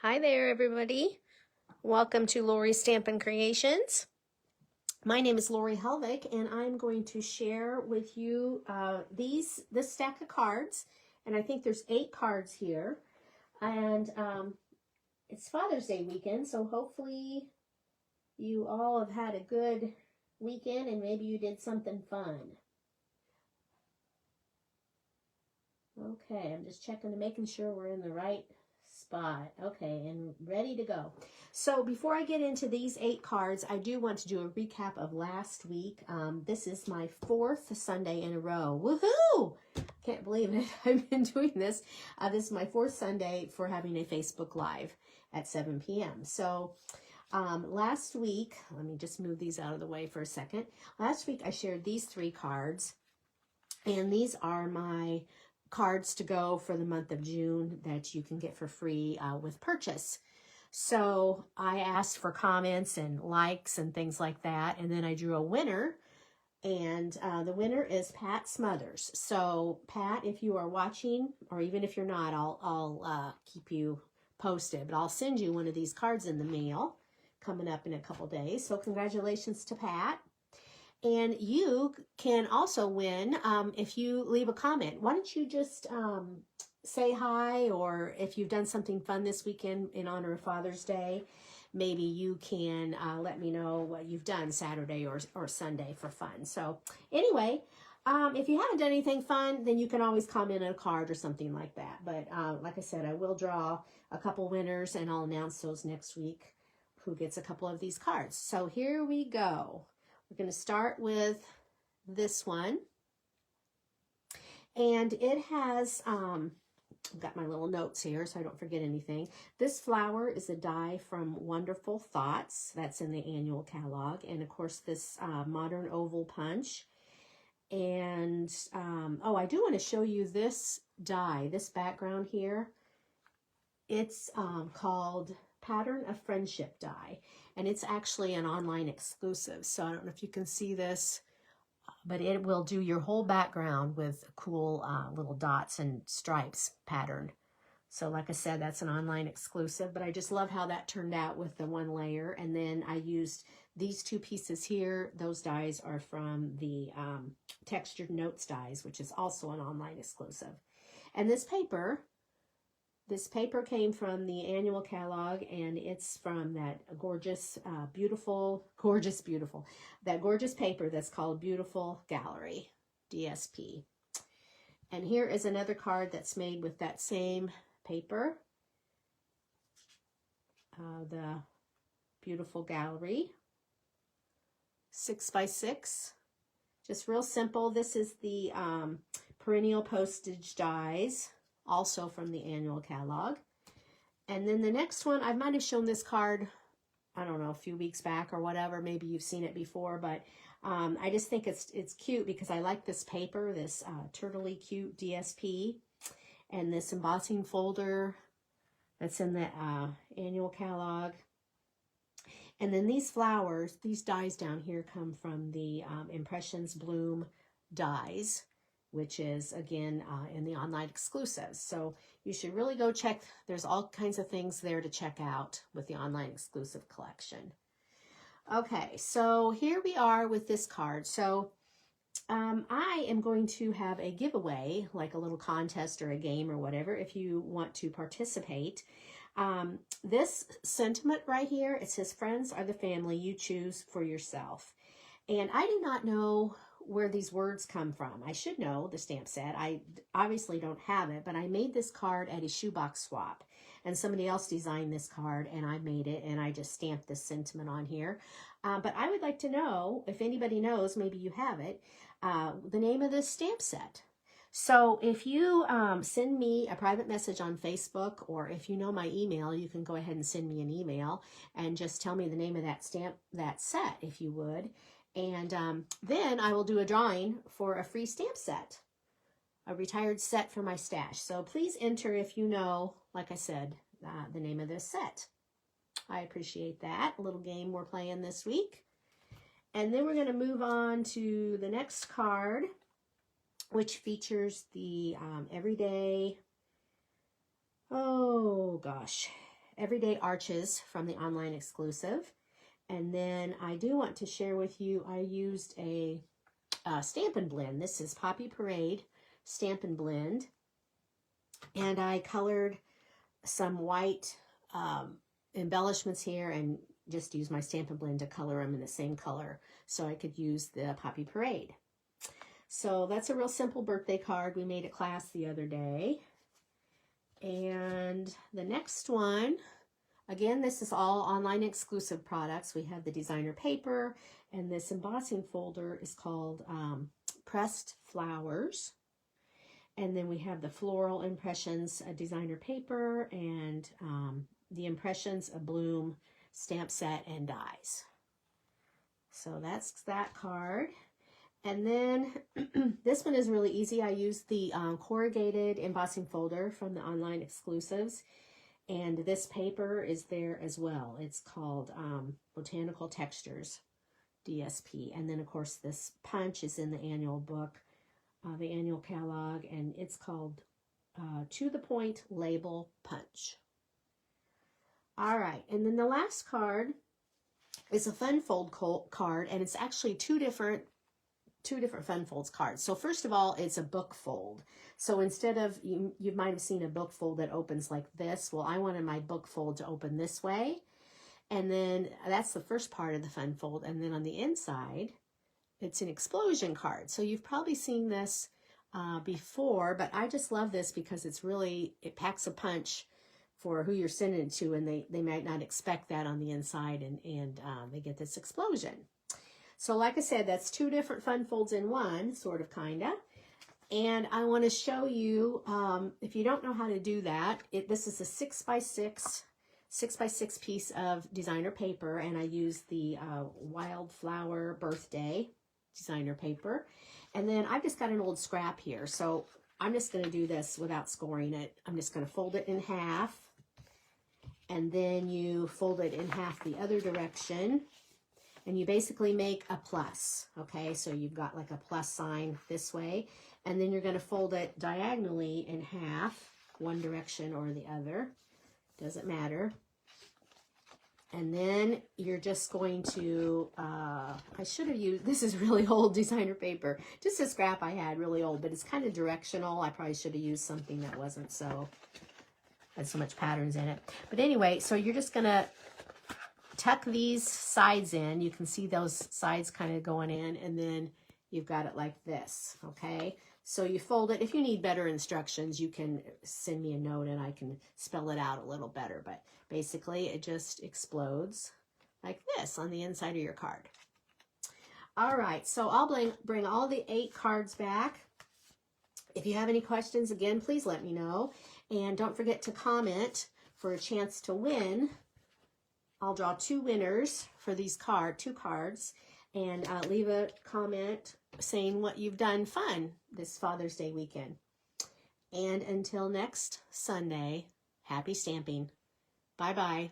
Hi there, everybody. Welcome to Lori's Stampin' Creations. My name is Lori Helvig, and I'm going to share with you this stack of cards. And I think there's 8 cards here. And it's Father's Day weekend, so hopefully you all have had a good weekend and maybe you did something fun. Okay, I'm just checking and making sure we're in the right spot. Okay, and ready to go. So before I get into these 8 cards, I do want to do a recap of last week. This is my 4th Sunday in a row. Woohoo! Can't believe it. I've been doing this. This is my 4th Sunday for having a Facebook Live at 7 p.m. So last week, let me just move these out of the way for a second. Last week I shared these 3 cards, and these are my cards to go for the month of June that you can get for free with purchase. So I asked for comments and likes and things like that, and then I drew a winner, and the winner is Pat Smothers. So Pat, if you are watching, or even if you're not, I'll keep you posted, but I'll send you one of these cards in the mail coming up in a couple days. So congratulations to Pat. And you can also win if you leave a comment. Why don't you just say hi, or if you've done something fun this weekend in honor of Father's Day, maybe you can let me know what you've done Saturday or Sunday for fun. So anyway, if you haven't done anything fun, then you can always comment on a card or something like that. But like I said, I will draw a couple winners, and I'll announce those next week who gets a couple of these cards. So here we go. We're going to start with this one, and it has, I've got my little notes here so I don't forget anything. This flower is a die from Wonderful Thoughts. That's in the annual catalog. And of course, this modern oval punch. And, oh, I do want to show you this die, this background here. It's called Pattern of Friendship die, and it's actually an online exclusive. So I don't know if you can see this, but it will do your whole background with cool little dots and stripes patterned. So like I said, that's an online exclusive, but I just love how that turned out with the one layer. And then I used these 2 pieces here. Those dies are from the Textured Notes dies, which is also an online exclusive. And this paper came from the annual catalog, and it's from that gorgeous, that gorgeous paper that's called Beautiful Gallery, DSP. And here is another card that's made with that same paper, the Beautiful Gallery, 6x6, just real simple. This is the perennial postage dies, also from the annual catalog. And then the next one, I might have shown this card, I don't know, a few weeks back or whatever. Maybe you've seen it before, but I just think it's cute because I like this paper, this turtley cute DSP, and this embossing folder that's in the annual catalog. And then these flowers, these dies down here come from the Impressions Bloom dies, which is, again, in the online exclusives. So you should really go check. There's all kinds of things there to check out with the online exclusive collection. Okay, so here we are with this card. So I am going to have a giveaway, like a little contest or a game or whatever, if you want to participate. This sentiment right here, it says, friends are the family you choose for yourself. And I do not know where these words come from. I should know, the stamp set. I obviously don't have it, but I made this card at a shoebox swap, and somebody else designed this card, and I made it, and I just stamped this sentiment on here. But I would like to know, if anybody knows, maybe you have it, the name of this stamp set. So if you send me a private message on Facebook, or if you know my email, you can go ahead and send me an email and just tell me the name of that set, if you would. And then I will do a drawing for a free stamp set, a retired set for my stash. So please enter if you know, like I said, the name of this set. I appreciate that. A little game we're playing this week. And then we're going to move on to the next card, which features the everyday, oh gosh, Everyday Arches from the online exclusive. And then I do want to share with you, I used a Stampin' blend. This is Poppy Parade Stampin' blend. And I colored some white embellishments here and just used my Stampin' blend to color them in the same color so I could use the Poppy Parade. So that's a real simple birthday card. We made at class the other day. And the next one, again, this is all online exclusive products. We have the designer paper, and this embossing folder is called Pressed Flowers. And then we have the Floral Impressions designer paper and the Impressions of Bloom stamp set and dies. So that's that card. And then this one is really easy. I used the corrugated embossing folder from the online exclusives. And this paper is there as well. It's called Botanical Textures, DSP. And then, of course, this punch is in the annual book, the annual catalog, and it's called To the Point Label Punch. All right, and then the last card is a fun fold card, and it's actually two different fun folds cards. So first of all, it's a book fold. So instead of, you might have seen a book fold that opens like this. Well, I wanted my book fold to open this way. And then that's the first part of the fun fold. And then on the inside, it's an explosion card. So you've probably seen this before, but I just love this because it packs a punch for who you're sending it to, and they might not expect that on the inside, and they get this explosion. So like I said, that's two different fun folds in one, sort of, kind of. And I want to show you, if you don't know how to do that, this is a 6x6 piece of designer paper, and I used the Wildflower Birthday designer paper. And then I've just got an old scrap here, so I'm just going to do this without scoring it. I'm just going to fold it in half, and then you fold it in half the other direction. And you basically make a plus, okay? So you've got like a plus sign this way. And then you're going to fold it diagonally in half, one direction or the other. Doesn't matter. And then you're just going to, I should have used, this is really old designer paper. Just a scrap I had, really old, but it's kind of directional. I probably should have used something that wasn't had so much patterns in it. But anyway, so you're just going to tuck these sides in. You can see those sides kind of going in, and then you've got it like this, okay? So you fold it. If you need better instructions, you can send me a note and I can spell it out a little better, but basically it just explodes like this on the inside of your card. All right, so I'll bring all the 8 cards back. If you have any questions, again, please let me know. And don't forget to comment for a chance to win. I'll draw 2 winners for these two cards, and leave a comment saying what you've done fun this Father's Day weekend. And until next Sunday, happy stamping. Bye-bye.